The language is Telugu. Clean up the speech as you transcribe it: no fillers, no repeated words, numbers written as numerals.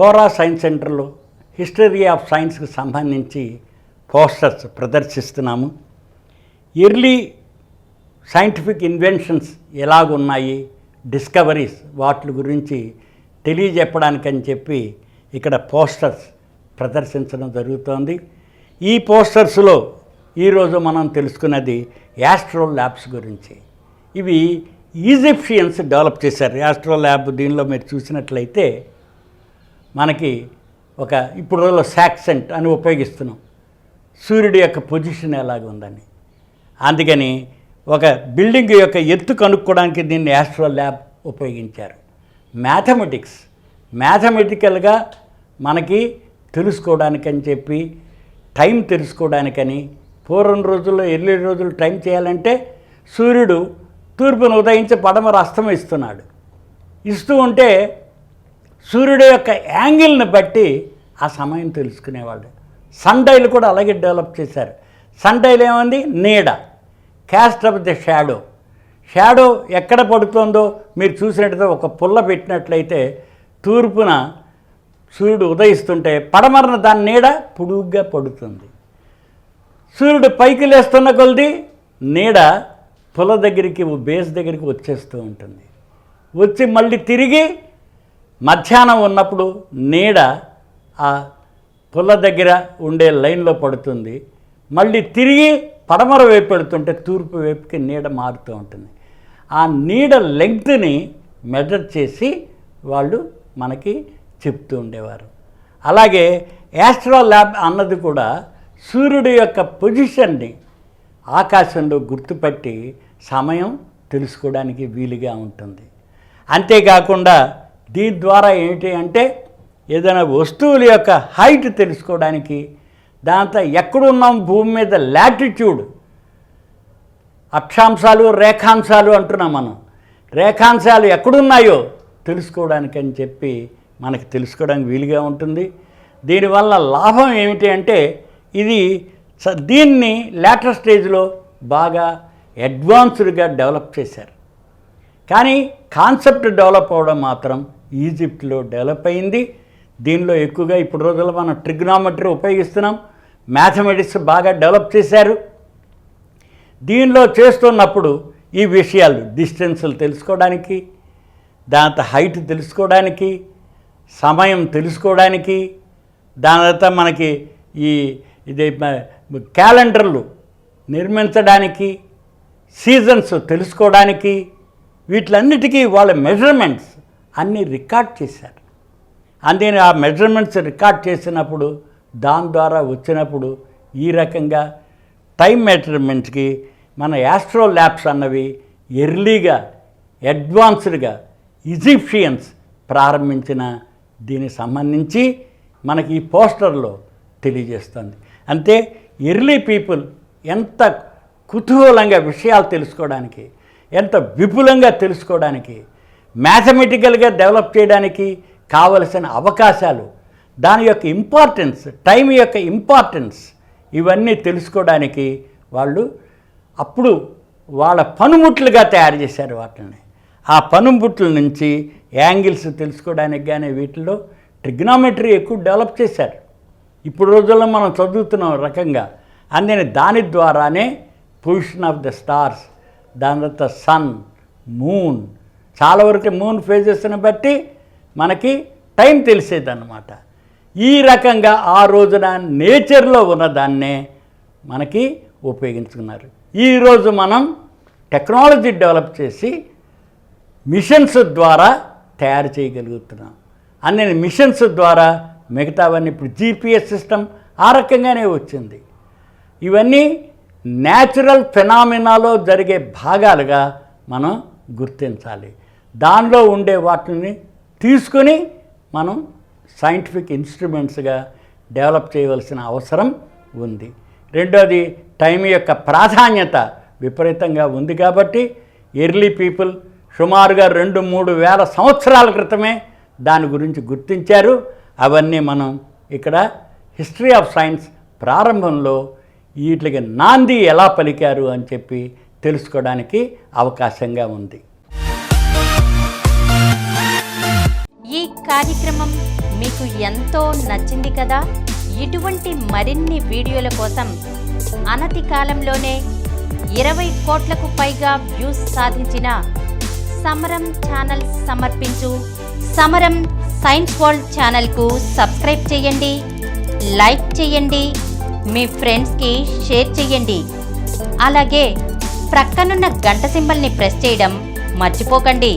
కోరా సైన్స్ సెంటర్లో హిస్టరీ ఆఫ్ సైన్స్కి సంబంధించి పోస్టర్స్ ప్రదర్శిస్తున్నాము. ఎర్లీ సైంటిఫిక్ ఇన్వెన్షన్స్ ఎలాగున్నాయి, డిస్కవరీస్ వాటి గురించి తెలియజెప్పడానికని చెప్పి ఇక్కడ పోస్టర్స్ ప్రదర్శించడం జరుగుతోంది. ఈ పోస్టర్స్లో ఈరోజు మనం తెలుసుకున్నది యాస్ట్రో ల్యాబ్స్ గురించి. ఇవి ఈజిప్షియన్స్ డెవలప్ చేశారు యాస్ట్రో ల్యాబ్. దీనిలో మీరు చూసినట్లయితే మనకి ఒక ఇప్పుడు రోజుల్లో సాక్సెంట్ అని ఉపయోగిస్తున్నాం, సూర్యుడి యొక్క పొజిషన్ ఎలాగ ఉందని. అందుకని ఒక బిల్డింగ్ యొక్క ఎత్తు కనుక్కోవడానికి దీన్ని యాస్ట్రో ల్యాబ్ ఉపయోగించారు. మ్యాథమెటికల్గా మనకి తెలుసుకోవడానికని చెప్పి, టైం తెలుసుకోవడానికని, పూర్వం రోజుల్లో ఎర్లీ రోజులు టైం చేయాలంటే సూర్యుడు తూర్పును ఉదయించి పడమర అస్తమిస్తున్నాడు. ఇస్తూ ఉంటే సూర్యుడు యొక్క యాంగిల్ని బట్టి ఆ సమయం తెలుసుకునేవాళ్ళు. సన్ డైల్ కూడా అలాగే డెవలప్ చేశారు. సన్ డైల్ ఏముంది, నీడ, క్యాస్ట్ ఆఫ్ ది షాడో ఎక్కడ పడుతుందో మీరు చూసినట్లయితే ఒక పుల్ల పెట్టినట్లయితే తూర్పున సూర్యుడు ఉదయిస్తుంటే పడమరన దాని నీడ పొడుగ్గా పడుతుంది. సూర్యుడు పైకి లేస్తున్న కొలది నీడ పుల్ల దగ్గరికి, బేస్ దగ్గరికి వచ్చేస్తూ ఉంటుంది. వచ్చి మళ్ళీ తిరిగి మధ్యాహ్నం ఉన్నప్పుడు నీడ ఆ పుల్ల దగ్గర ఉండే లైన్లో పడుతుంది. మళ్ళీ తిరిగి పడమర వైపు పెడుతుంటే తూర్పు వైపుకి నీడ మారుతూ ఉంటుంది. ఆ నీడ లెంగ్త్ని మెజర్ చేసి వాళ్ళు మనకి చెప్తూ ఉండేవారు. అలాగే యాస్ట్రో ల్యాబ్ అన్నది కూడా సూర్యుడి యొక్క పొజిషన్ని ఆకాశంలో గుర్తుపట్టి సమయం తెలుసుకోవడానికి వీలుగా ఉంటుంది. అంతేకాకుండా దీని ద్వారా ఏమిటి అంటే ఏదైనా వస్తువుల యొక్క హైట్ తెలుసుకోవడానికి, దాంతో ఎక్కడున్నాం భూమి మీద లాటిట్యూడ్, అక్షాంశాలు రేఖాంశాలు అంటున్నాం మనం, రేఖాంశాలు ఎక్కడున్నాయో తెలుసుకోవడానికి అని చెప్పి మనకి తెలుసుకోవడానికి వీలుగా ఉంటుంది. దీనివల్ల లాభం ఏమిటి అంటే దీన్ని లేటర్ స్టేజ్లో బాగా అడ్వాన్స్డ్గా డెవలప్ చేశారు. కానీ కాన్సెప్ట్ డెవలప్ అవ్వడం మాత్రం ఈజిప్ట్లో డెవలప్ అయింది. దీనిలో ఎక్కువగా ఇప్పుడు రోజుల్లో మనం ట్రిగ్నామెట్రీ ఉపయోగిస్తున్నాం. మ్యాథమెటిక్స్ బాగా డెవలప్ చేశారు. దీనిలో చేస్తున్నప్పుడు ఈ విషయాలు డిస్టెన్స్లు తెలుసుకోవడానికి, దాని హైట్ తెలుసుకోవడానికి, సమయం తెలుసుకోవడానికి, దాని తర్వాత మనకి ఇది క్యాలెండర్లు నిర్మించడానికి, సీజన్స్ తెలుసుకోవడానికి, వీటిలన్నిటికీ వాళ్ళ మెజర్మెంట్స్ అన్నీ రికార్డ్ చేశారు. అందుకని ఆ మెజర్మెంట్స్ రికార్డ్ చేసినప్పుడు దాని ద్వారా వచ్చినప్పుడు ఈ రకంగా టైం మెజర్మెంట్స్కి మన యాస్ట్రో ల్యాబ్స్ అన్నవి ఎర్లీగా అడ్వాన్స్డ్గా ఈజిప్షియన్స్ ప్రారంభించిన దీనికి సంబంధించి మనకి ఈ పోస్టర్లో తెలియజేస్తుంది. అంతే ఎర్లీ పీపుల్ ఎంత కుతూహలంగా విషయాలు తెలుసుకోవడానికి, ఎంత విపులంగా తెలుసుకోవడానికి, మ్యాథమెటికల్గా డెవలప్ చేయడానికి కావలసిన అవకాశాలు, దాని యొక్క ఇంపార్టెన్స్, టైం యొక్క ఇంపార్టెన్స్, ఇవన్నీ తెలుసుకోవడానికి వాళ్ళు అప్పుడు వాళ్ళ పనిముట్లుగా తయారు చేశారు వాటిని. ఆ పనిముట్ల నుంచి యాంగిల్స్ తెలుసుకోవడానికి కానీ వీటిలో ట్రిగ్నామెట్రీ ఎక్కువ డెవలప్ చేశారు. ఇప్పుడు రోజుల్లో మనం చదువుతున్న రకంగా. అందుకని దాని ద్వారానే పొజిషన్ ఆఫ్ ద స్టార్స్, దాని తర్వాత సన్, మూన్, చాలా వరకు మూన్ ఫేజెస్ని బట్టి మనకి టైం తెలిసేదన్నమాట. ఈ రకంగా ఆ రోజున నేచర్లో ఉన్నదాన్నే మనకి ఉపయోగించుకున్నారు. ఈరోజు మనం టెక్నాలజీ డెవలప్ చేసి మిషన్స్ ద్వారా తయారు చేయగలుగుతున్నాం. అన్ని మిషన్స్ ద్వారా మిగతావన్నీ ఇప్పుడు జీపీఎస్ సిస్టమ్ ఆ రకంగానే వచ్చింది. ఇవన్నీ న్యాచురల్ ఫెనామినాలో జరిగే భాగాలుగా మనం గుర్తించాలి. దానిలో ఉండే వాటిని తీసుకొని మనం సైంటిఫిక్ ఇన్స్ట్రుమెంట్స్గా డెవలప్ చేయవలసిన అవసరం ఉంది. రెండోది టైం యొక్క ప్రాధాన్యత విపరీతంగా ఉంది కాబట్టి ఎర్లీ పీపుల్ సుమారుగా 2-3 వేల సంవత్సరాల క్రితమే దాని గురించి గుర్తించారు. అవన్నీ మనం ఇక్కడ హిస్టరీ ఆఫ్ సైన్స్ ప్రారంభంలో వీటికి నాంది ఎలా పలికారు అని చెప్పి తెలుసుకోవడానికి అవకాశంగా ఉంది. ఈ కార్యక్రమం మీకు ఎంతో నచ్చింది కదా. ఇటువంటి మరిన్ని వీడియోల కోసం అనతి కాలంలోనే 20 కోట్లకు పైగా వ్యూస్ సాధించిన సమరం ఛానల్ సమర్పించు సమరం సైన్స్ వరల్డ్ ఛానల్కు సబ్స్క్రైబ్ చేయండి, లైక్ చేయండి, మీ ఫ్రెండ్స్కి షేర్ చేయండి. అలాగే ప్రక్కనున్న గంట సింబల్ని ప్రెస్ చేయడం మర్చిపోకండి.